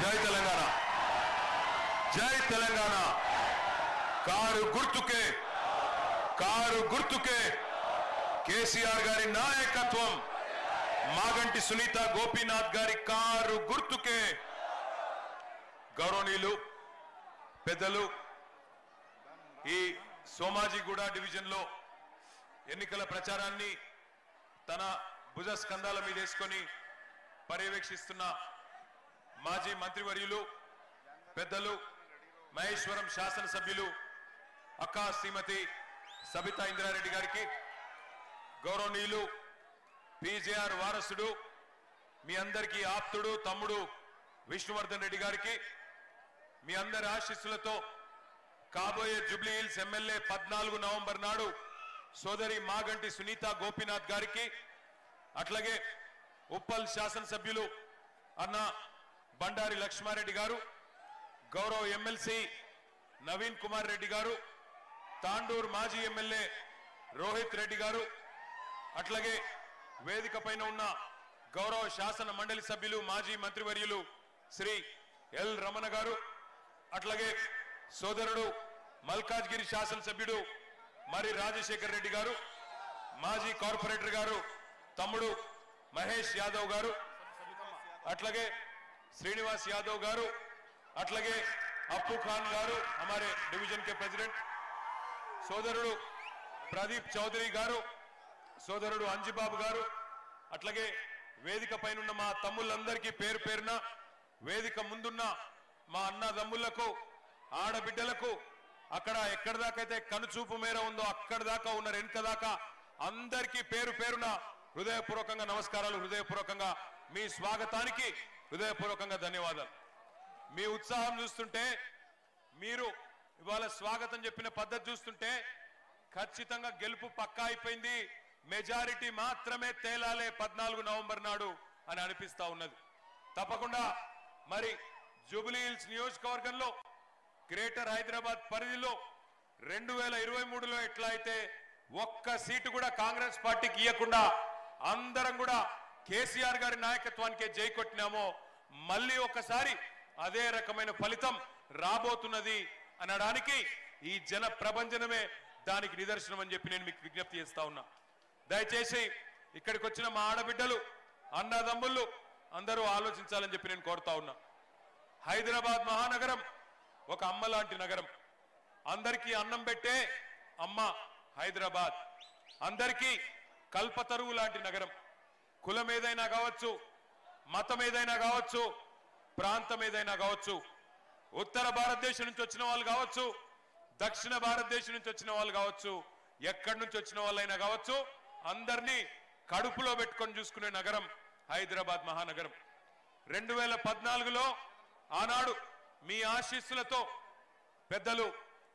జై తెలంగాణ, జై తెలంగాణ. కారు గుర్తుకే కేసీఆర్ గారి నాయకత్వం, మాగంటి సునీత గోపీనాథ్ గారి కారు గుర్తుకే. గౌరవనీయులు పెద్దలు, ఈ సోమాజిగూడ డివిజన్ లో ఎన్నికల ప్రచారాన్ని తన భుజ స్కంధాల మీద వేసుకొని పర్యవేక్షిస్తున్న మాజీ మంత్రివర్యులు పెద్దలు మహేశ్వరం శాసనసభ్యులు అక్క శ్రీమతి సబితా ఇంద్రారెడ్డి గారికి, గౌరవనీయులు పీజేఆర్ వారసుడు మీ అందరికీ ఆప్తుడు తమ్ముడు విష్ణువర్ధన్ రెడ్డి గారికి, మీ అందరి ఆశీస్సులతో కాబోయే జూబ్లీ హిల్స్ ఎమ్మెల్యే 14 నవంబర్ నాడు సోదరి మాగంటి సునీత గోపీనాథ్ గారికి, అట్లాగే ఉప్పల్ శాసనసభ్యులు అన్న బండారి లక్ష్మారెడ్డి గారు, గౌరవ ఎమ్మెల్సీ నవీన్ కుమార్ రెడ్డి గారు, తాండూర్ మాజీ ఎమ్మెల్యే రోహిత్ రెడ్డి గారు, అట్లాగే వేదిక పైన ఉన్న గౌరవ శాసన మండలి సభ్యులు మాజీ మంత్రివర్యులు శ్రీ ఎల్ రమణ గారు, అట్లాగే సోదరుడు మల్కాజ్గిరి శాసనసభ్యుడు మరి రాజశేఖర్ రెడ్డి గారు, మాజీ కార్పొరేటర్ గారు తమ్ముడు మహేష్ యాదవ్ గారు, అట్లాగే శ్రీనివాస్ యాదవ్ గారు, అట్లాగే అప్పు ఖాన్ గారు हमारे डिवीजन के प्रेसिडेंट, సోదరుడు ప్రదీప్ చౌదరి గారు, సోదరుడు అంజిబాబు గారు, అట్లాగే వేదిక పైన ఉన్న మా తమ్ముళ్ళందరికీ పేరు పేరున, వేదిక ముందున్న మా అన్నదమ్ములకు ఆడబిడ్డలకు, అక్కడ ఎక్కడి దాకా అయితే కనుచూపు మేర ఉందో అక్కడి దాకా ఉన్న వెనుక దాకా అందరికీ పేరు పేరున హృదయపూర్వకంగా నమస్కారాలు, హృదయపూర్వకంగా మీ స్వాగతానికి హృదయపూర్వకంగా ధన్యవాదాలు. మీ ఉత్సాహం చూస్తుంటే, మీరు ఇవాళ స్వాగతం చెప్పిన పద్ధతి చూస్తుంటే ఖచ్చితంగా గెలుపు పక్కా అయిపోయింది, మెజారిటీ మాత్రమే తేలాలే 14 నవంబర్ నాడు అని అనిపిస్తా ఉన్నది. తప్పకుండా మరి జూబ్లీ హిల్స్ నియోజకవర్గంలో గ్రేటర్ హైదరాబాద్ పరిధిలో 2023లో ఎట్లా అయితే ఒక్క సీటు కూడా కాంగ్రెస్ పార్టీకి ఇవ్వకుండా అందరం కూడా కేసీఆర్ గారి నాయకత్వానికే జై కొట్టినామో, మళ్ళీ ఒకసారి అదే రకమైన ఫలితం రాబోతున్నది అనడానికి ఈ జన ప్రభంజనమే దానికి నిదర్శనం అని చెప్పి నేను మీకు విజ్ఞప్తి చేస్తా ఉన్నా. దయచేసి ఇక్కడికి వచ్చిన మా ఆడబిడ్డలు అన్నదమ్ముళ్ళు అందరూ ఆలోచించాలని చెప్పి నేను కోరుతా ఉన్నా. హైదరాబాద్ మహానగరం ఒక అమ్మ లాంటి నగరం, అందరికీ అన్నం పెట్టే అమ్మ హైదరాబాద్, అందరికీ కల్పతరువు లాంటి నగరం. కులం ఏదైనా కావచ్చు, మతం ఏదైనా కావచ్చు, ప్రాంతం ఏదైనా కావచ్చు, ఉత్తర భారతదేశం నుంచి వచ్చిన వాళ్ళు కావచ్చు, దక్షిణ భారతదేశం నుంచి వచ్చిన వాళ్ళు కావచ్చు, ఎక్కడి నుంచి వచ్చిన వాళ్ళైనా కావచ్చు, అందరినీ కడుపులో పెట్టుకొని చూసుకునే నగరం హైదరాబాద్ మహానగరం. 2014లో ఆనాడు మీ ఆశీస్సులతో పెద్దలు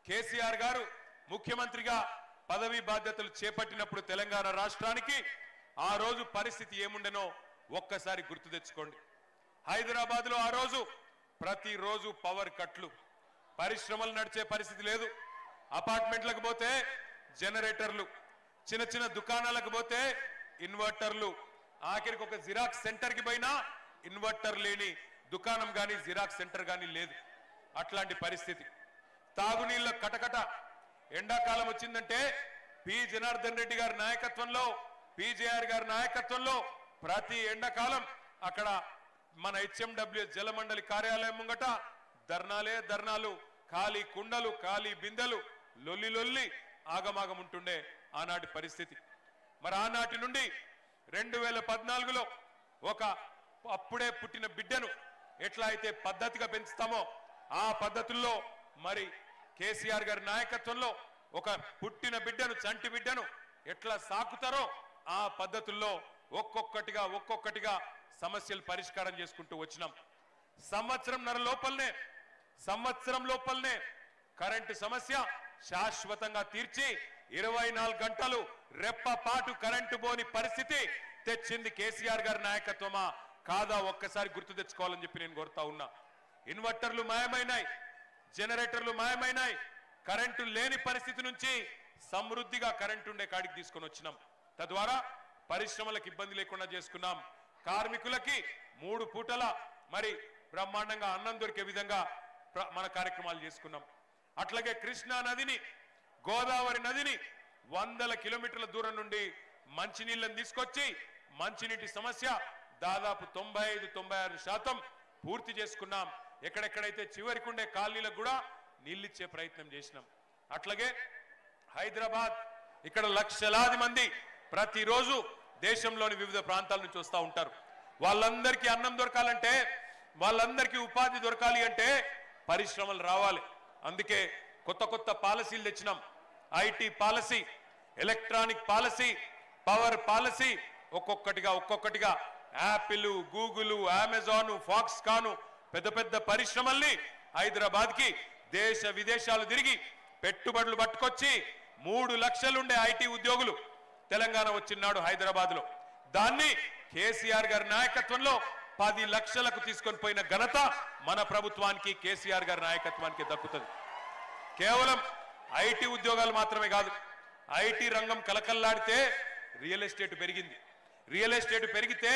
కేసీఆర్ గారు ముఖ్యమంత్రిగా పదవి బాధ్యతలు చేపట్టినప్పుడు తెలంగాణ రాష్ట్రానికి ఆ రోజు పరిస్థితి ఏముండెనో ఒక్కసారి గుర్తు తెచ్చుకోండి. హైదరాబాద్ లో ఆ రోజు ప్రతిరోజు పవర్ కట్లు, పరిశ్రమలు నడిచే పరిస్థితి లేదు, అపార్ట్మెంట్లకు పోతే జనరేటర్లు, చిన్న చిన్న దుకాణాలకు పోతే ఇన్వర్టర్లు, ఆఖరికి ఒక జిరాక్స్ సెంటర్ కి పోయినా ఇన్వర్టర్ లేని దుకాణం గాని జిరాక్స్ సెంటర్ గాని లేదు. అట్లాంటి పరిస్థితి. తాగునీళ్ళ కటకట. ఎండాకాలం వచ్చిందంటే పి జనార్దన్ రెడ్డి గారి నాయకత్వంలో, పీజేఆర్ గారి నాయకత్వంలో ప్రతి ఎండాకాలం అక్కడ మన హెచ్ఎండబ్ల్యూఎస్ జలమండలి కార్యాలయం ముంగట ధర్నాలు, ఖాళీ కుండలు, ఖాళీ బిందెలు, లొల్లి ఆగమాగం ఉంటుండే ఆనాటి పరిస్థితి. మరి ఆనాటి నుండి 2014లో ఒక అప్పుడే పుట్టిన బిడ్డను ఎట్లా అయితే పద్ధతిగా పెంచుతామో ఆ పద్ధతుల్లో మరి కేసీఆర్ గారి నాయకత్వంలో ఒక పుట్టిన బిడ్డను, చంటి బిడ్డను ఎట్లా సాకుతారో ఆ పద్ధతుల్లో ఒక్కొక్కటిగా సమస్యలు పరిష్కారం చేసుకుంటూ వచ్చినాం. సంవత్సరం లోపలనే కరెంటు సమస్య శాశ్వతంగా తీర్చి 24 గంటలు రెప్పపాటు కరెంటు పోని పరిస్థితి తెచ్చింది కేసీఆర్ గారి నాయకత్వమా కాదా ఒక్కసారి గుర్తు తెచ్చుకోవాలని చెప్పి నేను కోరుతా ఉన్నా. ఇన్వర్టర్లు మాయమైనాయి, జనరేటర్లు మాయమైనాయి, కరెంటు లేని పరిస్థితి నుంచి సమృద్ధిగా కరెంటు ఉండే కాడికి తీసుకొని వచ్చినాం. తద్వారా పరిశ్రమలకు ఇబ్బంది లేకుండా చేసుకున్నాం. కార్మికులకి 3 పూటల మరి బ్రహ్మాండంగా అన్నం దొరికే విధంగా మన కార్యక్రమాలు చేసుకున్నాం. అట్లాగే కృష్ణా నదిని, గోదావరి నదిని 100 కిలోమీటర్ల దూరం నుండి మంచినీళ్ళని తీసుకొచ్చి మంచినీటి సమస్య దాదాపు 95-96% పూర్తి చేసుకున్నాం. ఎక్కడెక్కడైతే చివరికి ఉండే కాలనీలకు కూడా నీళ్ళిచ్చే ప్రయత్నం చేసినాం. అట్లాగే హైదరాబాద్, ఇక్కడ లక్షలాది మంది ప్రతిరోజు దేశంలోని వివిధ ప్రాంతాల నుంచి వస్తూ ఉంటారు. వాళ్ళందరికీ అన్నం దొరకాలంటే, వాళ్ళందరికీ ఉపాధి దొరకాలి అంటే పరిశ్రమలు రావాలి. అందుకే కొత్త కొత్త పాలసీలు తెచ్చినాం. IT policy, electronic policy, power policy, ఒక్కొక్కటిగా యాపిల్, గూగుల్, అమెజాన్, ఫాక్స్కాన్ పెద్ద పెద్ద పరిశ్రమల్ని హైదరాబాద్ కి దేశ విదేశాలు తిరిగి పెట్టుబడులు పట్టుకొచ్చి 3 లక్షలుండే ఐటీ ఉద్యోగులు తెలంగాణ వచ్చినాడు హైదరాబాద్ లో. దాన్ని కేసీఆర్ గారి నాయకత్వంలో 10 లక్షలకు తీసుకొని పోయిన ఘనత మన ప్రభుత్వానికి, కేసీఆర్ గారి నాయకత్వానికి దక్కుతుంది. కేవలం ఐటీ ఉద్యోగాలు మాత్రమే కాదు, ఐటీ రంగం కలకల్లాడితే రియల్ ఎస్టేట్ పెరిగింది. రియల్ ఎస్టేట్ పెరిగితే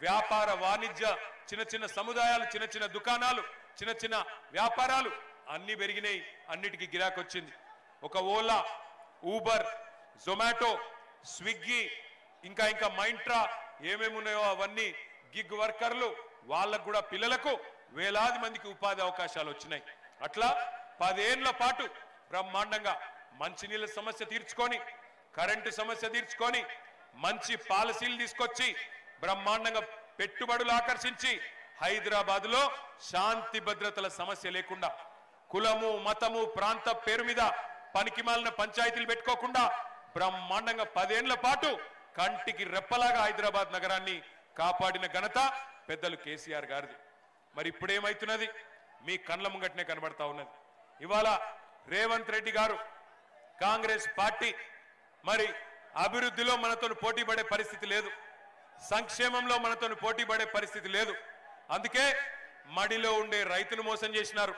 వ్యాపార వాణిజ్య చిన్న చిన్న సముదాయాలు, చిన్న చిన్న దుకాణాలు, చిన్న చిన్న వ్యాపారాలు అన్ని పెరిగినాయి. అన్నిటికీ గిరాకొచ్చింది. ఒక ఓలా, ఊబర్, జొమాటో, స్విగ్గీ, ఇంకా మైంట్రా ఏమేమి ఉన్నాయో అవన్నీ గిగ్ వర్కర్లు, వాళ్ళకు కూడా పిల్లలకు వేలాది మందికి ఉపాధి అవకాశాలు వచ్చినాయి. అట్లా 10 ఏళ్ల పాటు బ్రహ్మాండంగా మంచినీళ్ళ సమస్య తీర్చుకొని, కరెంటు సమస్య తీర్చుకొని, మంచి పాలసీలు తీసుకొచ్చి బ్రహ్మాండంగా పెట్టుబడులు ఆకర్షించి హైదరాబాద్ లో శాంతి భద్రతల సమస్య లేకుండా, కులము, మతము, ప్రాంత పేరు మీద పనికిమాలిన పంచాయతీలు పెట్టుకోకుండా బ్రహ్మాండంగా 10 ఏళ్ల పాటు కంటికి రెప్పలాగా హైదరాబాద్ నగరాన్ని కాపాడిన ఘనత పెద్దలు కేసీఆర్ గారిది. మరి ఇప్పుడేమైతున్నది? మీ కండ్ల ముంగటనే కనబడతా ఉన్నది. ఇవాళ రేవంత్ రెడ్డి గారు, కాంగ్రెస్ పార్టీ మరి అభివృద్ధిలో మనతో పోటీ పడే పరిస్థితి లేదు, సంక్షేమంలో మనతో పోటీ పడే పరిస్థితి లేదు. అందుకే మడిలో ఉండే రైతును మోసం చేసినారు,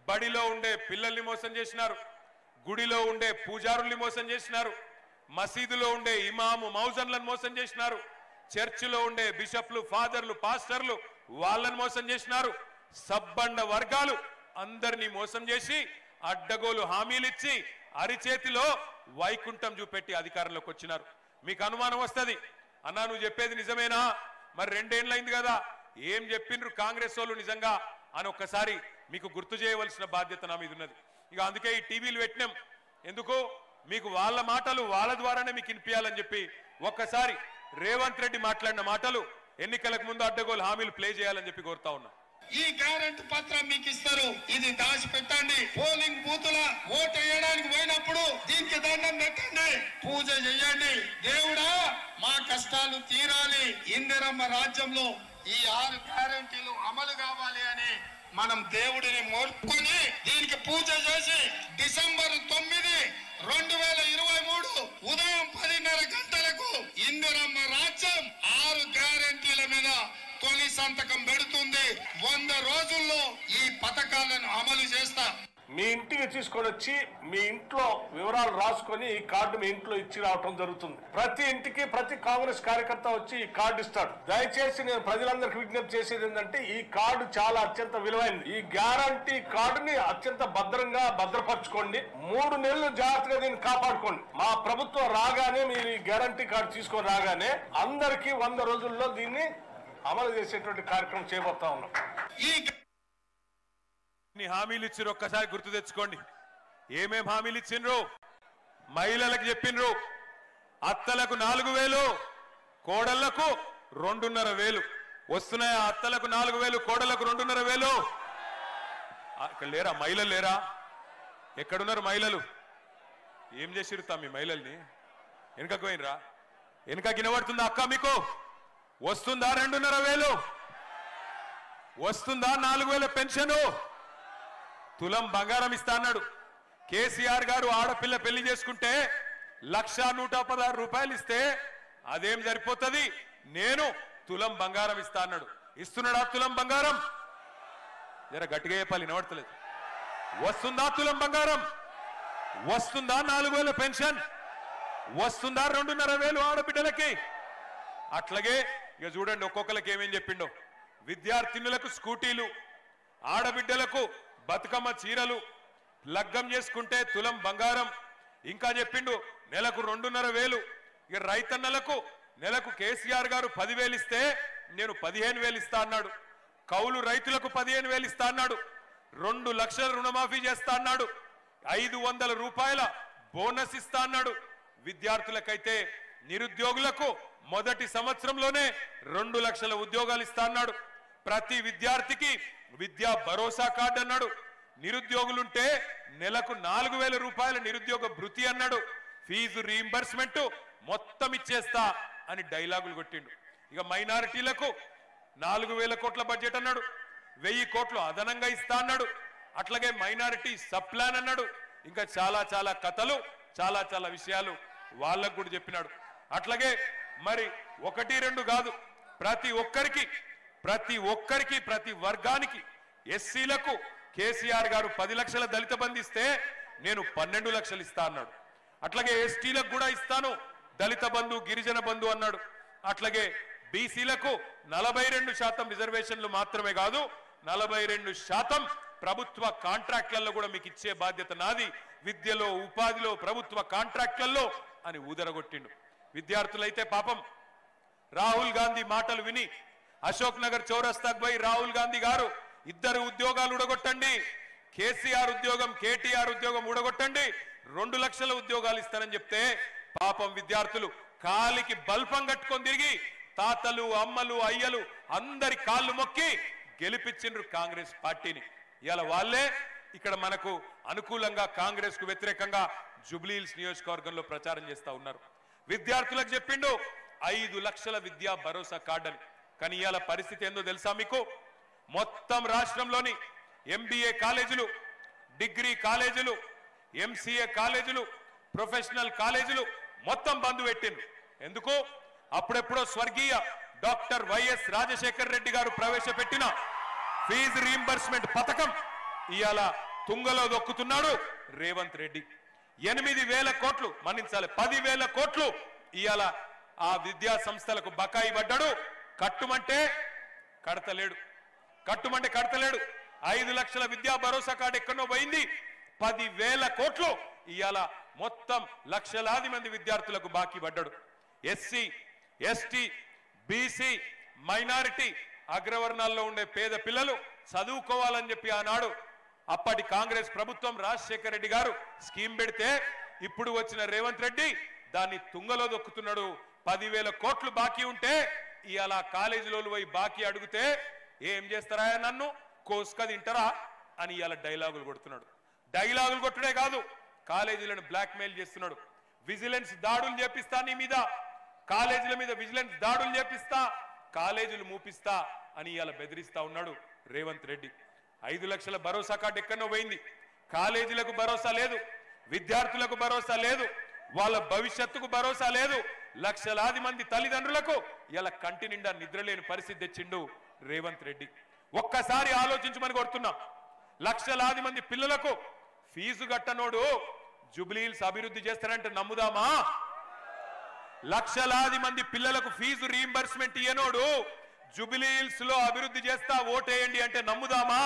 బడిలో ఉండే పిల్లల్ని మోసం చేసినారు, గుడిలో ఉండే పూజారుల్ని మోసం చేసినారు, మసీదులో ఉండే ఇమాము మౌజన్లను మోసం చేసినారు, చర్చిలో ఉండే బిషప్లు, ఫాదర్లు, పాస్టర్లు వాళ్ళని మోసం చేసినారు. సబ్బండ వర్గాలు అందరినీ మోసం చేసి అడ్డగోలు హామీలు ఇచ్చి అరిచేతిలో వైకుంఠం చూపెట్టి అధికారంలోకి వచ్చినారు. మీకు అనుమానం వస్తుంది, అన్నా నువ్వు చెప్పేది నిజమేనా? మరి 2 ఏళ్ళైంది కదా, ఏం చెప్పిండ్రు కాంగ్రెస్ వాళ్ళు నిజంగా అని ఒక్కసారి మీకు గుర్తు చేయవలసిన బాధ్యత నా మీద ఉన్నది. ఇక అందుకే ఈ టీవీలు పెట్టినాం. ఎందుకు? మీకు వాళ్ళ మాటలు వాళ్ళ ద్వారానే మీకు వినిపించాలని చెప్పి ఒక్కసారి రేవంత్ రెడ్డి మాట్లాడిన మాటలు ఎన్నికలకు ముందు అడ్డగోలు హామీలు ప్లే చేయాలని చెప్పి కోరుతా ఉన్నా. ఈ గ్యారెంటీ పత్రం మీకు ఇస్తారు, ఇది దాచి పెట్టండి. పోలింగ్ బూతుల ఓటు వేయడానికి పోయినప్పుడు దీనికి దండం పెట్టండి, పూజ చేయండి. దేవుడా మా కష్టాలు తీరాలి, ఇందిరమ్మ రాజ్యంలో ఈ 6 గ్యారెంటీలు అమలు కావాలి అని మనం దేవుడిని మోర్చుకొని దీనికి పూజ చేసి డిసెంబర్ 9, 2023 ఉదయం 10:30 గంటలకు ఇందిరమ్మ రాజ్యం 6 గ్యారెంటీల మీద తొలి సంతకం పెడుతుంది. 100 రోజుల్లో ఈ పథకాలను అమలు చేస్తా. మీ ఇంటికి తీసుకొని వచ్చి మీ ఇంట్లో వివరాలు రాసుకొని ఈ కార్డు మీ ఇంట్లో ఇచ్చి రావటం జరుగుతుంది. ప్రతి ఇంటికి ప్రతి కాంగ్రెస్ కార్యకర్త వచ్చి ఈ కార్డు ఇస్తాడు. దయచేసి నేను ప్రజలందరికీ విజ్ఞప్తి చేసేది ఏంటంటే ఈ కార్డు చాలా అత్యంత విలువైనది. ఈ గ్యారంటీ కార్డుని అత్యంత భద్రంగా భద్రపరచుకోండి. 3 నెలలు జాగ్రత్తగా దీన్ని కాపాడుకోండి. మా ప్రభుత్వం రాగానే మీరు ఈ గ్యారంటీ కార్డు తీసుకొని రాగానే అందరికీ 100 రోజుల్లో దీన్ని అమలు చేసేటువంటి కార్యక్రమం చేయబోతా ఉన్నాం. హామీలు ఇచ్చిండ్రు ఒక్కసారి గుర్తు తెచ్చుకోండి. ఏమేం హామీలు ఇచ్చిండ్రు? మహిళలకు చెప్పిండ్రు అత్తలకు 4,000, కోడళ్లకు 2,500 వస్తున్నాయా? అత్తలకు 4,000, కోడళ్లకు 2,500. ఇక్కడ లేరా మహిళలు? లేరా? ఎక్కడున్నారు మహిళలు? ఏం చేసిరుతా మీ మహిళల్ని? వెనుకకు పోయినరా? వెనుక గినబడుతుందా అక్క? మీకు వస్తుందా 2,500? వస్తుందా 4,000 పెన్షన్? తులం బంగారం ఇస్తా అన్నాడు కేసీఆర్ గారు. ఆడపిల్ల పెళ్లి చేసుకుంటే 1,116 రూపాయలు ఇస్తే అదేం సరిపోతుంది? నేను తులం బంగారం ఇస్తా అన్నాడు. ఇస్తున్నాడా తులం బంగారం? జర గట్టిగా చెప్పాలి, వినబడతలేదు. వస్తుందా తులం బంగారం? వస్తుందా 4,000 పెన్షన్? వస్తుందా 2,500 ఆడబిడ్డలకి? అట్లాగే ఇక చూడండి ఒక్కొక్కరికి ఏమేం చెప్పిండో. విద్యార్థినులకు స్కూటీలు, ఆడబిడ్డలకు బతుకమ్మ చీరలు, లగ్గం చేసుకుంటే తులం బంగారం, ఇంకా చెప్పిండు నెలకు 2,500. ఇక రైతన్నలకు నెలకు కేసీఆర్ గారు 10,000 ఇస్తే నేను 15,000 ఇస్తా అన్నాడు. కౌలు రైతులకు 15,000 ఇస్తా అన్నాడు. 2 లక్షల రుణమాఫీ చేస్తా అన్నాడు. 500 రూపాయల బోనస్ ఇస్తా అన్నాడు. విద్యార్థులకైతే నిరుద్యోగులకు మొదటి సంవత్సరంలోనే 2 లక్షల ఉద్యోగాలు ఇస్తా అన్నాడు. ప్రతి విద్యార్థికి విద్యా భరోసా కార్డు అన్నాడు. నిరుద్యోగులుంటే నెలకు 4,000 రూపాయల నిరుద్యోగ భృతి అన్నాడు. ఫీజు రీయింబర్స్మెంట్ మొత్తం ఇచ్చేస్తా అని డైలాగులు కొట్టిండు. ఇక మైనారిటీలకు 4,000 కోట్ల బడ్జెట్ అన్నాడు. 1,000 కోట్లు అదనంగా ఇస్తా అన్నాడు. అట్లాగే మైనారిటీ సబ్ ప్లాన్ అన్నాడు. ఇంకా చాలా చాలా కథలు, చాలా చాలా విషయాలు వాళ్ళకు కూడా చెప్పినాడు. అట్లాగే మరి 1-2 కాదు, ప్రతి ఒక్కరికి ప్రతి వర్గానికి ఎస్సీలకు కేసీఆర్ గారు 10 లక్షల దళిత బంధు ఇస్తే నేను 12 లక్షలు ఇస్తా అన్నాడు. అట్లాగే ఎస్టీలకు కూడా ఇస్తాను దళిత బంధు, గిరిజన బంధు అన్నాడు. అట్లాగే బీసీలకు 42% రిజర్వేషన్లు మాత్రమే కాదు, 42% ప్రభుత్వ కాంట్రాక్ట్లలో కూడా మీకు ఇచ్చే బాధ్యత నాది, విద్యలో, ఉపాధిలో, ప్రభుత్వ కాంట్రాక్ట్లలో అని ఊదరగొట్టిండు. విద్యార్థులైతే పాపం రాహుల్ గాంధీ మాటలు విని అశోక్ నగర్ చౌరస్తాకు పోయి రాహుల్ గాంధీ గారు 2 ఉద్యోగాలు ఊడగొట్టండి, కేసీఆర్ ఉద్యోగం, కేటీఆర్ ఉద్యోగం ఊడగొట్టండి, 2 లక్షల ఉద్యోగాలు ఇస్తానని చెప్తే పాపం విద్యార్థులు కాలికి బల్పం కట్టుకొని తిరిగి తాతలు, అమ్మలు, అయ్యలు అందరి కాళ్ళు మొక్కి గెలిపించిండ్రు కాంగ్రెస్ పార్టీని. ఇవాళ వాళ్ళే ఇక్కడ మనకు అనుకూలంగా కాంగ్రెస్ కు వ్యతిరేకంగా జూబ్లీహిల్స్ నియోజకవర్గంలో ప్రచారం చేస్తా ఉన్నారు. విద్యార్థులకు చెప్పిండు 5 లక్షల విద్యా భరోసా కార్డు అని. కానీ ఇవాళ పరిస్థితి ఏందో తెలుసా మీకు? మొత్తం రాష్ట్రంలోని MBA కాలేజీలు, డిగ్రీ కాలేజీలు, MCA కాలేజీలు, ప్రొఫెషనల్ కాలేజీలు మొత్తం బంద్ పెట్టిండ్రు. ఎందుకు? అప్పుడెప్పుడో స్వర్గీయ డాక్టర్ వైఎస్ రాజశేఖర్ రెడ్డి గారు ప్రవేశపెట్టిన ఫీజు రీయింబర్స్మెంట్ పథకం ఇవాళ తుంగలో దొక్కుతున్నాడు రేవంత్ రెడ్డి. 8,000 కోట్లు మన్నించాలి, 10,000 కోట్లు ఇవాళ ఆ విద్యా సంస్థలకు బకాయి పడ్డాడు. కట్టుమంటే కడతలేడు. 5 లక్షల విద్యా భరోసా కార్డు ఎక్కడో పోయింది. 10,000 కోట్లు ఇవాళ మొత్తం లక్షలాది మంది విద్యార్థులకు బాకీ పడ్డాడు. ఎస్సీ, ఎస్టీ, బీసీ, మైనారిటీ, అగ్రవర్ణాల్లో ఉండే పేద పిల్లలు చదువుకోవాలని చెప్పి ఆనాడు అప్పటి కాంగ్రెస్ ప్రభుత్వం రాజశేఖర రెడ్డి గారు స్కీమ్ పెడితే ఇప్పుడు వచ్చిన రేవంత్ రెడ్డి దాన్ని తుంగలో దొక్కుతున్నాడు. 10,000 కోట్లు బాకీ ఉంటే ఇవాళ కాలేజీలో పోయి బాకీ అడిగితే ఏం చేస్తారా, నన్ను కోసుక తింటారా అని ఇవాళ డైలాగులు కొడుతున్నాడు. డైలాగులు కొట్టుడే కాదు, కాలేజీలను బ్లాక్ మెయిల్ చేస్తున్నాడు. విజిలెన్స్ దాడులు చేపిస్తా, నీ మీద కాలేజీల మీద విజిలెన్స్ దాడులు చేపిస్తా, కాలేజీలు మూపిస్తా అని ఇవాళ బెదిరిస్తా ఉన్నాడు రేవంత్ రెడ్డి. 5 లక్షల భరోసా కార్డు ఎక్కడో పోయింది. కాలేజీలకు భరోసా లేదు, విద్యార్థులకు భరోసా లేదు, వాళ్ళ భవిష్యత్తుకు భరోసా లేదు. లక్షలాది మంది తల్లిదండ్రులకు ఇలా కంటి నిండా నిద్రలేని పరిస్థితి తెచ్చిండు రేవంత్ రెడ్డి. ఒక్కసారి ఆలోచించమని కోరుతున్నా. లక్షలాది మంది పిల్లలకు ఫీజు కట్టనోడు జూబ్లీహిల్స్ అభివృద్ధి చేస్తారంటే నమ్ముదామా? లక్షలాది మంది పిల్లలకు ఫీజు రీయింబర్స్మెంట్ ఇయ్యనోడు జూబ్లీహిల్స్ లో అభివృద్ధి చేస్తా ఓటేయండి అంటే నమ్ముదామా?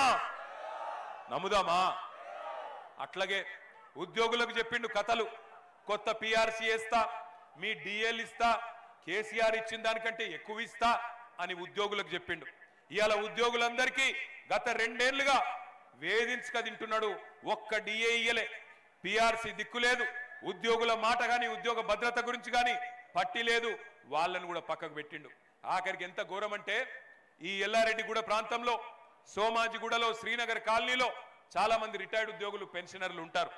అట్లాగే ఉద్యోగులకు చెప్పిండు కథలు. కొత్త PRC ఇస్తా, మీ DL ఇస్తా, కేసీఆర్ ఇచ్చిన దానికంటే ఎక్కువ ఇస్తా అని ఉద్యోగులకు చెప్పిండు. ఇవాళ ఉద్యోగులందరికీ గత 2 ఏళ్లుగా వేధించక తింటున్నాడు. ఒక్క DA ఇయ్యలే, PRC దిక్కు లేదు, ఉద్యోగుల మాట గాని ఉద్యోగ భద్రత గురించి గాని పట్టి లేదు. వాళ్ళను కూడా పక్కకు పెట్టిండు. ఆఖరికి ఎంత ఘోరం అంటే ఈ ఎల్లారెడ్డిగూడ ప్రాంతంలో, సోమాజిగూడలో, శ్రీనగర్ కాలనీలో చాలా మంది రిటైర్డ్ ఉద్యోగులు, పెన్షనర్లు ఉంటారు.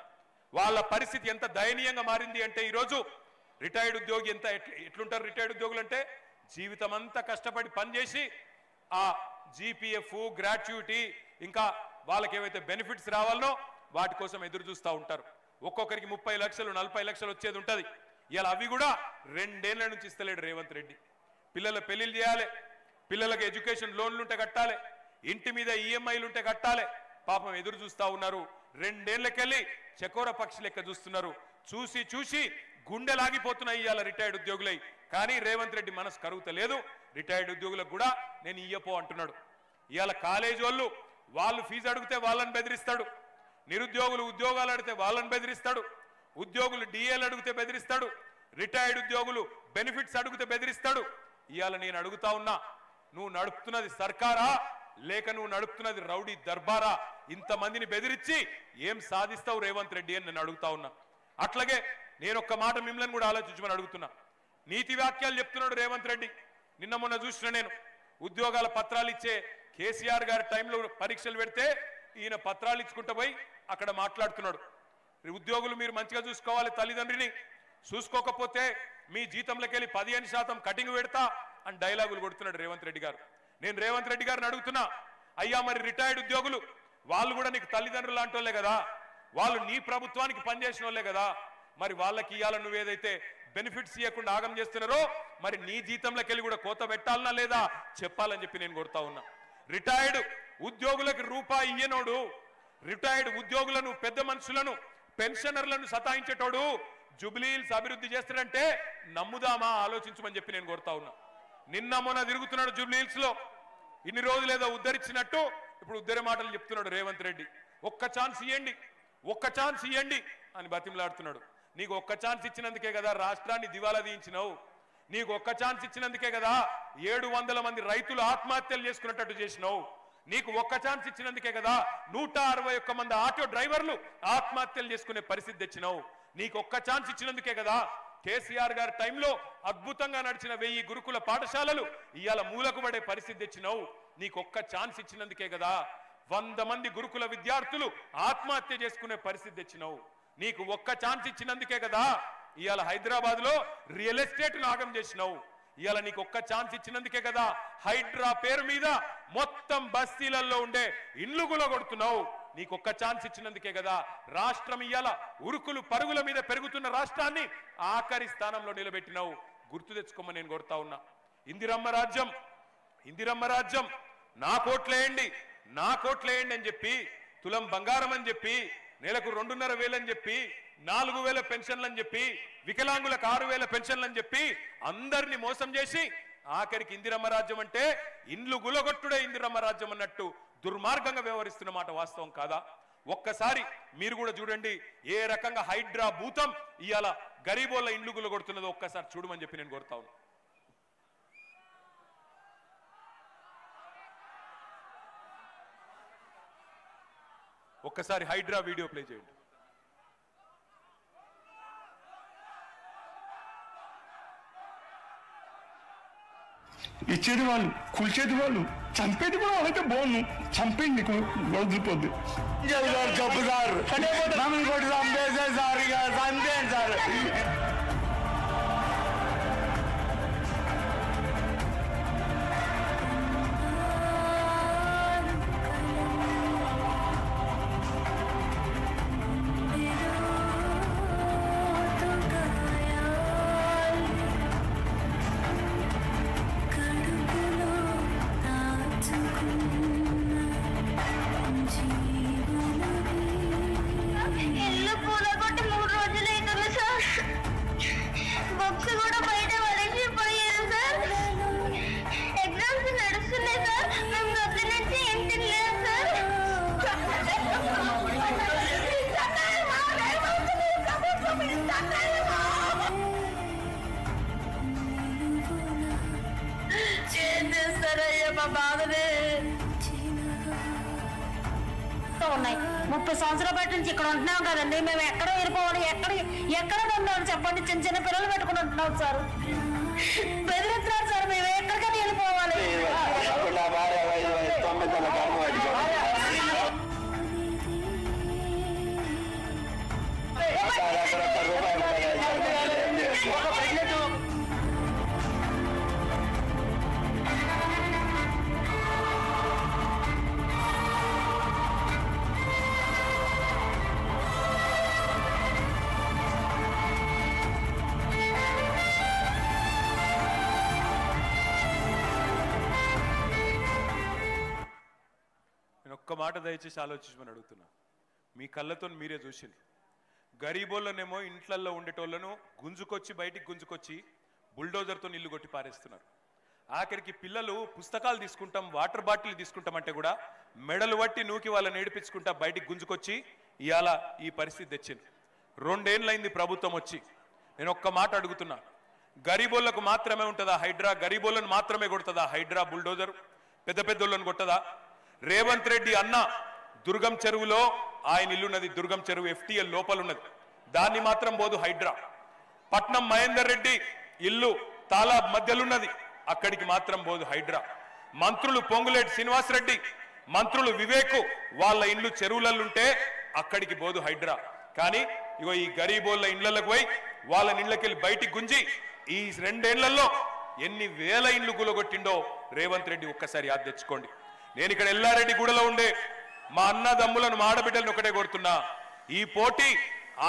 వాళ్ళ పరిస్థితి ఎంత దయనీయంగా మారింది అంటే ఈరోజు రిటైర్డ్ ఉద్యోగి ఎట్లుంటారు? రిటైర్డ్ ఉద్యోగులు అంటే జీవితం అంతా కష్టపడి పనిచేసి ఆ GPF, గ్రాట్యుటీ, ఇంకా వాళ్ళకి ఏవైతే బెనిఫిట్స్ రావాలనో వాటి కోసం ఎదురు చూస్తూ ఉంటారు. ఒక్కొక్కరికి 30 లక్షలు, 40 లక్షలు వచ్చేది ఉంటుంది. ఇలా అవి కూడా 2 ఏళ్ల నుంచి ఇస్తలేడు రేవంత్ రెడ్డి. పిల్లల పెళ్లిళ్ళు చేయాలి, పిల్లలకు ఎడ్యుకేషన్ లోన్లు ఉంటే కట్టాలి, ఇంటి మీద EMIలు ఉంటే కట్టాలి. పాపం ఎదురు చూస్తూ ఉన్నారు. 2 ఏళ్లకెళ్ళి చకోర పక్షి లెక్క చూస్తున్నారు. చూసి గుండెలాగిపోతున్నాయి ఇవాళ రిటైర్డ్ ఉద్యోగులై. కానీ రేవంత్ రెడ్డి మనసు కరుగుతలేదు. రిటైర్డ్ ఉద్యోగులకు కూడా నేను ఇయ్యపో అంటున్నాడు. ఇవాళ కాలేజ్ వాళ్ళు ఫీజు అడిగితే వాళ్ళని బెదిరిస్తాడు, నిరుద్యోగులు ఉద్యోగాలు అడిగితే వాళ్ళని బెదిరిస్తాడు, ఉద్యోగులు డిఏలు అడిగితే బెదిరిస్తాడు, రిటైర్డ్ ఉద్యోగులు బెనిఫిట్స్ అడిగితే బెదిరిస్తాడు. ఇవాళ నేను అడుగుతా ఉన్నా, నువ్వు నడుపుతున్నది సర్కారా లేక నువ్వు నడుపుతున్నది రౌడీ దర్బారా? ఇంతమందిని బెదిరించి ఏం సాధిస్తావు రేవంత్ రెడ్డి అని నేను అడుగుతా ఉన్నా. అట్లాగే నేను ఒక్క మాట మిమ్మల్ని కూడా ఆలోచించమని అడుగుతున్నా. నీతి వాక్యాలు చెప్తున్నాడు రేవంత్ రెడ్డి. నిన్న మొన్న చూసిన నేను ఉద్యోగాల పత్రాలు ఇచ్చే కేసీఆర్ గారి టైంలో పరీక్షలు పెడితే ఈయన పత్రాలు ఇచ్చుకుంటూ పోయి అక్కడ మాట్లాడుతున్నాడు. ఉద్యోగులు మీరు మంచిగా చూసుకోవాలి, తల్లిదండ్రిని చూసుకోకపోతే మీ జీతంలోకి వెళ్ళి 15% కటింగ్ పెడతా అని డైలాగులు కొడుతున్నాడు రేవంత్ రెడ్డి గారు. నేను రేవంత్ రెడ్డి గారిని అడుగుతున్నా, అయ్యా మరి రిటైర్డ్ ఉద్యోగులు వాళ్ళు కూడా నీకు తల్లిదండ్రులు లాంటి వాళ్ళే కదా, వాళ్ళు నీ ప్రభుత్వానికి పనిచేసిన వాళ్ళే కదా, మరి వాళ్ళకి ఇవ్వాల నువ్వేదైతే బెనిఫిట్స్ ఇవ్వకుండా ఆగం చేస్తున్నారో మరి నీ జీతంలోకి వెళ్ళి కూడా కోత పెట్టాలనా లేదా చెప్పాలని చెప్పి నేను కోరుతా ఉన్నా. రిటైర్డ్ ఉద్యోగులకు రూపాయి ఇయ్యనోడు, రిటైర్డ్ ఉద్యోగులను పెద్ద మనుషులను పెన్షనర్లను సతాయించేటోడు జుబ్లీహిల్స్ అభివృద్ధి చేస్తాడంటే నమ్ముదామా? ఆలోచించమని చెప్పి నేను కోరుతా ఉన్నా. నిన్న మొన్న తిరుగుతున్నాడు జుబ్లీహిల్స్ లో, ఇన్ని రోజులు ఏదో ఉద్ధరించినట్టు ఇప్పుడు ఉద్ధరే మాటలు చెప్తున్నాడు రేవంత్ రెడ్డి. ఒక్క ఛాన్స్ ఇవ్వండి, ఒక్క ఛాన్స్ ఇవ్వండి అని బతిమలాడుతున్నాడు. నీకు ఒక్క ఛాన్స్ ఇచ్చినందుకే కదా రాష్ట్రాన్ని దివాలా తీయించినావు, నీకు ఒక్క ఛాన్స్ ఇచ్చినందుకే కదా 700 మంది రైతులు ఆత్మహత్యలు చేసుకున్నట్టు చేసినావు, నీకు ఒక్క ఛాన్స్ ఇచ్చినందుకే కదా 161 మంది ఆటో డ్రైవర్లు ఆత్మహత్యలు చేసుకునే పరిస్థితి తెచ్చినావు, నీకు ఒక్క ఛాన్స్ ఇచ్చినందుకే కదా కేసీఆర్ గారి టైంలో అద్భుతంగా నడిచిన 1000 గురుకుల పాఠశాలలు ఇవాళ మూలకు పడే పరిస్థితి తెచ్చినావు, నీకు ఒక్క ఛాన్స్ ఇచ్చినందుకే కదా 100 మంది గురుకుల విద్యార్థులు ఆత్మహత్య చేసుకునే పరిస్థితి తెచ్చినావు, నీకు ఒక్క ఛాన్స్ ఇచ్చినందుకే కదా ఇవాళ హైదరాబాద్ లో రియల్ ఎస్టేట్ నాగం చేసినావు, ఇవాళ నీకు ఒక్క ఛాన్స్ ఇచ్చినందుకే కదా హైడ్రా పేరు మీద మొత్తం బస్తీలలో ఉండే ఇల్లు గులగొడుతున్నావు, నీకు ఒక్క ఛాన్స్ ఇచ్చినందుకే కదా రాష్ట్రం ఇవాళ ఉరుకులు పరుగుల మీద పెరుగుతున్న రాష్ట్రాన్ని ఆఖరి స్థానంలో నిలబెట్టినావు. గుర్తు తెచ్చుకోమని నేను కోరుతా ఉన్నా. ఇందిరమ్మ రాజ్యం, ఇందిరమ్మ రాజ్యం, నా కోట్లేయండి నా కోట్లేయండి అని చెప్పి, తులం బంగారం అని చెప్పి, నెలకు 2,500 అని చెప్పి, 4,000 పెన్షన్లు అని చెప్పి, వికలాంగులకు 6,000 పెన్షన్లు అని చెప్పి అందరినీ మోసం చేసి ఆఖరికి ఇందిరమ్మ రాజ్యం అంటే ఇండ్లు గులగొట్టుడే ఇందిరమ్మ రాజ్యం అన్నట్టు దుర్మార్గంగా వ్యవహరిస్తున్న మాట వాస్తవం కాదా? ఒక్కసారి మీరు కూడా చూడండి ఏ రకంగా హైడ్రా భూతం ఇవాళ గరీబోళ్ళ ఇండ్లు గులగొడుతున్నదో ఒక్కసారి చూడమని చెప్పి నేను కోరుతా ఉన్నా. ఒక్కసారి హైడ్రా వీడియో ప్లే చేయండి. ఇచ్చేది వాళ్ళు, కూల్చేది వాళ్ళు, చంపేది కూడా వాళ్ళైతే బాగుంది, చంపేయండి వదిలిపోద్ది. జబ్బు సార్ మమ్మల్ని కొట్టి చంపేసే సార్, ఇక చంపేయండి సార్. ఉన్నాయి 30 సంవత్సరాల బట్టి నుంచి ఇక్కడ ఉంటున్నాం కదండి, మేము ఎక్కడ వెళ్ళిపోవాలి, ఎక్కడ ఉండాలి చెప్పండి? చిన్న చిన్న పిల్లలు పెట్టుకుని ఉంటున్నాం సార్, బెదిరిస్తున్నారు సార్, మేము ఎక్కడికైనా వెళ్ళిపోవాలి. ఒక్క మాట దయచేసి ఆలోచించమని అడుగుతున్నా. మీ కళ్ళతో మీరే చూసింది, గరీబోళ్ళనేమో ఇంట్లల్లో ఉండేటోళ్లను గుంజుకొచ్చి బయటికి గుంజుకొచ్చి బుల్డోజర్తో ఇల్లు కొట్టి పారేస్తున్నారు. ఆఖరికి పిల్లలు పుస్తకాలు తీసుకుంటాం, వాటర్ బాటిల్ తీసుకుంటాం అంటే కూడా మెడలు పట్టి నూకి వాళ్ళని ఏడిపించుకుంటా బయటికి గుంజుకొచ్చి ఇవాళ ఈ పరిస్థితి తెచ్చింది. 2 ఏళ్ళైంది ప్రభుత్వం వచ్చి. నేను ఒక్క మాట అడుగుతున్నా, గరీబోళ్లకు మాత్రమే ఉంటుందా హైడ్రా? గరీబోళ్లను మాత్రమే కొడుతుందా హైడ్రా బుల్డోజర్? పెద్ద పెద్దోళ్ళని కొట్టదా? రేవంత్ రెడ్డి అన్న దుర్గం చెరువులో ఆయన ఇల్లున్నది, దుర్గం చెరువు FTL లోపల ఉన్నది, దాన్ని మాత్రం పోదు హైడ్రా. పట్నం మహేందర్ రెడ్డి ఇల్లు తాలాబ్ మధ్యలున్నది, అక్కడికి మాత్రం పోదు హైడ్రా. మంత్రులు పొంగులేటి శ్రీనివాసరెడ్డి, మంత్రులు వివేకు వాళ్ళ ఇండ్లు చెరువులల్లుంటే అక్కడికి పోదు హైడ్రా. కానీ ఇగో ఈ గరీబోళ్ళ ఇండ్లకు పోయి వాళ్ళ ఇండ్లకెళ్ళి బయటికి గుంజి ఈ 2 ఏళ్లలో ఎన్ని వేల ఇండ్లు కూలగొట్టిండో రేవంత్ రెడ్డి ఒక్కసారి యాద తెచ్చుకోండి. నేను ఇక్కడ ఎల్లారెడ్డి గూడలో ఉండే మా అన్నదమ్ములను మా ఆడబిడ్డలను ఒకటే కోరుతున్నా, ఈ పోటీ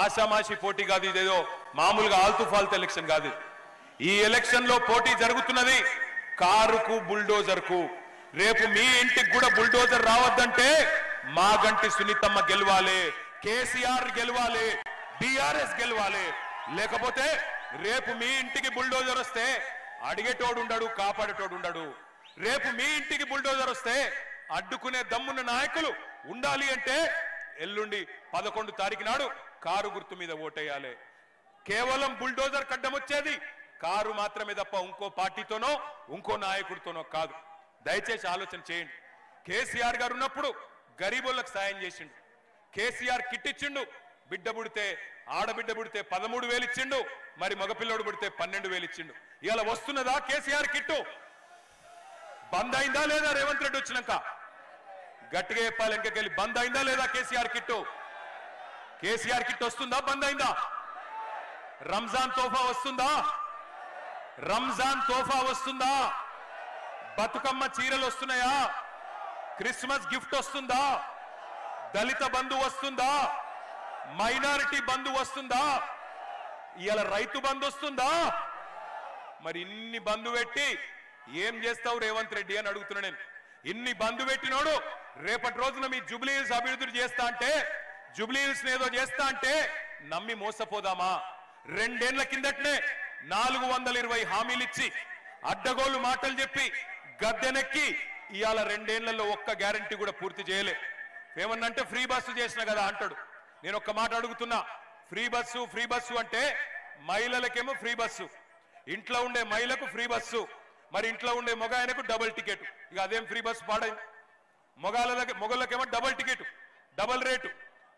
ఆషామాషి పోటీ కాదు, ఇదేదో మామూలుగా ఆల్తు ఫాల్తు ఎలక్షన్ కాదు. ఈ ఎలక్షన్ లో పోటీ జరుగుతున్నది కారుకు బుల్డోజర్ కు. రేపు మీ ఇంటికి కూడా బుల్డోజర్ రావద్దంటే మాగంటి సునీతమ్మ గెలవాలి, కేసీఆర్ గెలవాలి, BRS గెలవాలి. లేకపోతే రేపు మీ ఇంటికి బుల్డోజర్ వస్తే అడిగేటోడు ఉండడు, కాపాడేటోడు ఉండడు. రేపు మీ ఇంటికి బుల్డోజర్ వస్తే అడ్డుకునే దమ్మున్న నాయకులు ఉండాలి అంటే ఎల్లుండి 11 తారీఖు నాడు కారు గుర్తు మీద ఓటేయాలి. కేవలం బుల్డోజర్ కడ్డం వచ్చేది కారు మాత్రమే తప్ప ఇంకో పార్టీతోనో ఇంకో నాయకుడితోనో కాదు. దయచేసి ఆలోచన చేయండి. కేసీఆర్ గారు ఉన్నప్పుడు గరీబులకు సాయం చేసిండు. కేసీఆర్ కిట్ ఇచ్చిండు, బిడ్డ పుడితే ఆడబిడ్డ పుడితే 13,000 ఇచ్చిండు, మరి మగపిల్లడు పుడితే 12,000 ఇచ్చిండు. ఇలా వస్తున్నదా కేసీఆర్ కిట్టు? బంద్ అయిందా లేదా రేవంత్ రెడ్డి వచ్చినాక? గట్టిగా చెప్పాలి, ఇంకెళ్ళి బంద్ అయిందా లేదా కేసీఆర్ కిట్టు? కేసీఆర్ కిట్ వస్తుందా, బంద్ అయిందా? రంజాన్ తోఫా వస్తుందా? రంజాన్ తోఫా వస్తుందా? బతుకమ్మ చీరలు వస్తున్నాయా? క్రిస్మస్ గిఫ్ట్ వస్తుందా? దళిత బంధు వస్తుందా? మైనారిటీ బంధు వస్తుందా? ఇవాళ రైతు బంధు వస్తుందా? మరి ఇన్ని బంధు పెట్టి ఏం చేస్తావు రేవంత్ రెడ్డి అని అడుగుతున్నా నేను. ఇన్ని బంధు పెట్టినోడు రేపటి రోజున మీ జూబ్లీ హిల్స్ అభివృద్ధి చేస్తా అంటే, జూబ్లీ హిల్స్ ఏదో చేస్తా అంటే నమ్మి మోసపోదామా? 2 ఏళ్ల కిందటనే 420 హామీలు ఇచ్చి అడ్డగోలు మాటలు చెప్పి గద్దెనెక్కి ఇవాళ 2 ఏళ్లలో ఒక్క గ్యారంటీ కూడా పూర్తి చేయలే. ఏమన్నంటే ఫ్రీ బస్సు చేసిన కదా అంటాడు. నేను ఒక్క మాట అడుగుతున్నా, ఫ్రీ బస్సు అంటే మహిళలకేమో ఫ్రీ బస్సు, ఇంట్లో ఉండే మహిళకు ఫ్రీ బస్సు, మరి ఇంట్లో ఉండే మగ ఆయనకు డబుల్ టికెట్. ఇక అదేం ఫ్రీ బస్సు పాడైంది? మొగళ్ళకేమో డబుల్ టికెట్, డబుల్ రేటు,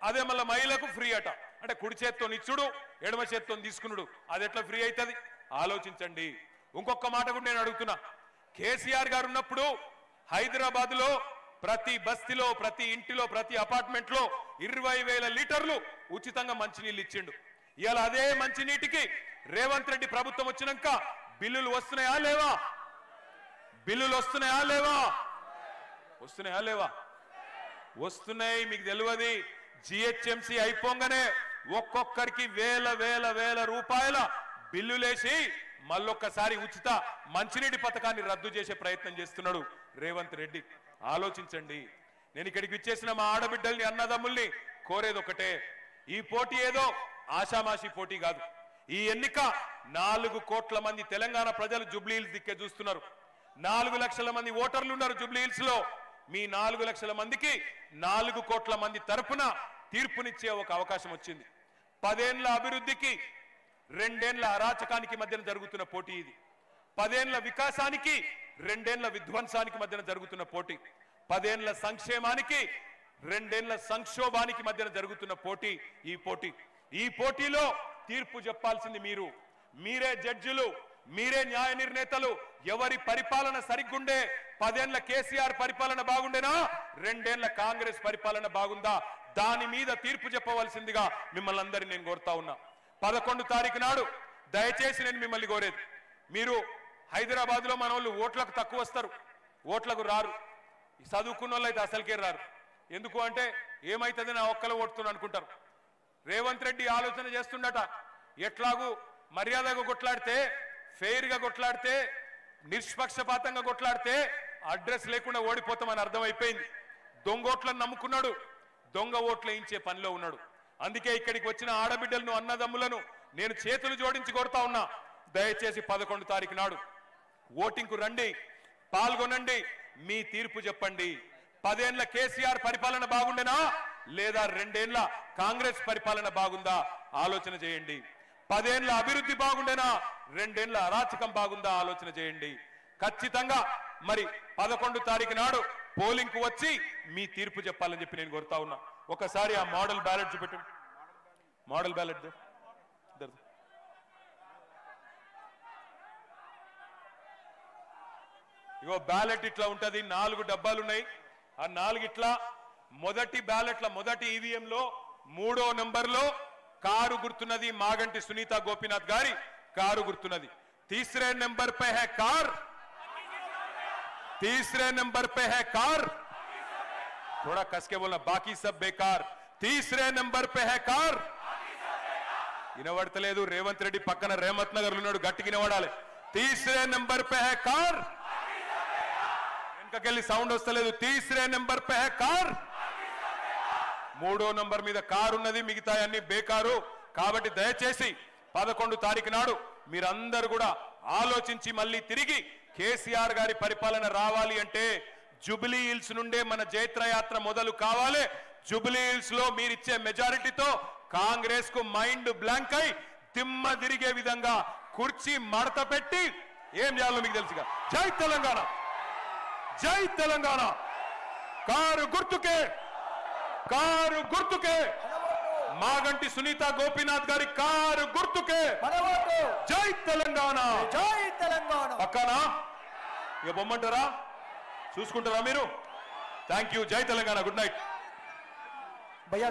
అదే మళ్ళీ మహిళకు ఫ్రీ అట. అంటే కుడి చేత్తో ఇచ్చుడు, ఎడమ చేత్తో తీసుకున్నాడు, అది ఎట్లా ఫ్రీ అవుతుంది? ఆలోచించండి. ఇంకొక మాట కూడా నేను అడుగుతున్నా, కేసీఆర్ గారు ఉన్నప్పుడు హైదరాబాద్ లో ప్రతి బస్తీలో, ప్రతి ఇంటిలో, ప్రతి అపార్ట్మెంట్ లో 20,000 లీటర్లు ఉచితంగా మంచినీళ్ళు ఇచ్చిండు. ఇవాళ అదే మంచినీటికి రేవంత్ రెడ్డి ప్రభుత్వం వచ్చినాక బిల్లులు వస్తున్నాయా లేవా? బిల్లులు వస్తున్నాయా లేవా? వస్తున్నాయా లేవా? వస్తున్నాయి. మీకు తెలియదు, GHMC అయిపోగానే ఒక్కొక్కరికి వేల రూపాయల బిల్లులేసి మళ్ళొక్కసారి ఉచిత మంచినీటి పథకాన్ని రద్దు చేసే ప్రయత్నం చేస్తున్నాడు రేవంత్ రెడ్డి. ఆలోచించండి. నేను ఇక్కడికి విచ్చేసిన మా ఆడబిడ్డల్ని, అన్నదమ్ముల్ని కోరేది ఒకటే, ఈ పోటీ ఏదో ఆషామాషి పోటీ కాదు. ఈ ఎన్నిక 4 కోట్ల మంది తెలంగాణ ప్రజలు జూబ్లీ హిల్స్ దిక్కే చూస్తున్నారు. 4 లక్షల మంది ఓటర్లు ఉన్నారు జూబ్లీ హిల్స్ లో. మీ 4 లక్షల మందికి 4 కోట్ల మంది తరపున తీర్పునిచ్చే ఒక అవకాశం వచ్చింది. 10 ఏళ్ల అభివృద్ధికి 2 ఏళ్ల అరాచకానికి మధ్యన జరుగుతున్న పోటీ ఇది. 10 ఏళ్ల వికాసానికి 2 ఏళ్ల విధ్వంసానికి మధ్యన జరుగుతున్న పోటీ. 10 ఏళ్ల సంక్షేమానికి 2 ఏళ్ల సంక్షోభానికి మధ్యన జరుగుతున్న పోటీ ఈ పోటీ. ఈ పోటీలో తీర్పు చెప్పాల్సింది మీరు. మీరే జడ్జిలు, మీరే న్యాయ నిర్ణేతలు. ఎవరి పరిపాలన సరిగ్గుండే? 10 ఏళ్ల కేసీఆర్ పరిపాలన బాగుండేనా? 2 ఏళ్ల కాంగ్రెస్ పరిపాలన బాగుందా? దాని మీద తీర్పు చెప్పవలసిందిగా మిమ్మల్ని అందరినీ నేను కోరుతా ఉన్నా. 11 తారీఖు నాడు దయచేసి నేను మిమ్మల్ని కోరేది, మీరు హైదరాబాద్ లో మన వాళ్ళు ఓట్లకు తక్కువ వస్తారు, ఓట్లకు రారు. చదువుకున్న వాళ్ళు అయితే అసలుకే రారు. ఎందుకు అంటే ఏమైతుంది నా ఒక్కలో ఓటుతున్నా అనుకుంటారు. రేవంత్ రెడ్డి ఆలోచన చేస్తుండట, ఎట్లాగూ మర్యాదగా కొట్లాడితే, ఫెయిర్ గా కొట్లాడితే, నిష్పక్షపాతంగా కొట్లాడితే అడ్రస్ లేకుండా ఓడిపోతామని అర్థమైపోయింది. దొంగోట్లను నమ్ముకున్నాడు, దొంగ ఓట్లు వేయించే పనిలో ఉన్నాడు. అందుకే ఇక్కడికి వచ్చిన ఆడబిడ్డలను, అన్నదమ్ములను నేను చేతులు జోడించి కొడతా ఉన్నా, దయచేసి 11 తారీఖు నాడు ఓటింగ్ కు రండి, పాల్గొనండి, మీ తీర్పు చెప్పండి. 10 ఏళ్ల కేసీఆర్ పరిపాలన బాగుండేనా లేదా 2 ఏళ్ల కాంగ్రెస్ పరిపాలన బాగుందా ఆలోచన చేయండి. 10 ఏళ్ల అభివృద్ధి బాగుండేనా 2 ఏళ్ల అరాచకం బాగుందా ఆలోచన చేయండి. ఖచ్చితంగా మరి 11 తారీఖు నాడు పోలింగ్ కు వచ్చి మీ తీర్పు చెప్పాలని చెప్పి నేను కోరుతా ఉన్నా. ఒకసారి ఆ మోడల్ బ్యాలెట్ చూపెట్టు. మోడల్ బ్యాలెట్ ఇగో బ్యాలెట్ ఇట్లా ఉంటది. 4 డబ్బాలు ఉన్నాయి. ఆ 4 ఇట్లా మొదటి బ్యాలెట్ల మొదటి ఈవీఎంలో 3వ నంబర్లో కారు గుర్తున్నది. మాగంటి సునీత గోపీనాథ్ గారి కారు గుర్తున్నది. तीसरे नंबर पे है कार, तीसरे नंबर पे है कार, थोड़ा कस के बोलना, बाकी सब बेकार. तीसरे नंबर पे है कार. వినబడతలేదు. రేవంత్ రెడ్డి పక్కన రేమత్ నగర్ ఉన్నాడు, గట్టిగా వినబడాలి. तीसरे नंबर पे है कार. వెనకకెళ్ళి సౌండ్ వస్తలేదు. तीसरे नंबर पे है कार. 3వ నంబర్ మీద కారు ఉన్నది, మిగతా అన్ని బేకారు. కాబట్టి దయచేసి 11 తారీఖు నాడు మీరందరూ కూడా ఆలోచించి మళ్ళీ తిరిగి కేసీఆర్ గారి పరిపాలన రావాలి అంటే జూబ్లీ హిల్స్ నుండే మన జైత్రయాత్ర మొదలు కావాలి. జూబ్లీ హిల్స్ లో మీరిచ్చే మెజారిటీతో కాంగ్రెస్ కు మైండ్ బ్లాంక్ అయి దిమ్మ తిరిగే విధంగా కుర్చీ మడత పెట్టి ఏం చేయాలో మీకు తెలుసుగా. జై తెలంగాణ, జై తెలంగాణ. కారు గుర్తుకే, కారు గుర్తుకే, మాగంటి సునీత గోపీనాథ్ గారి కారు గుర్తుకే. జై తెలంగాణ, జై తెలంగాణ. పక్కనా ఇక బొమ్మంటారా, చూసుకుంటారా మీరు? Thank you. జై తెలంగాణ. Good night. భయ్యా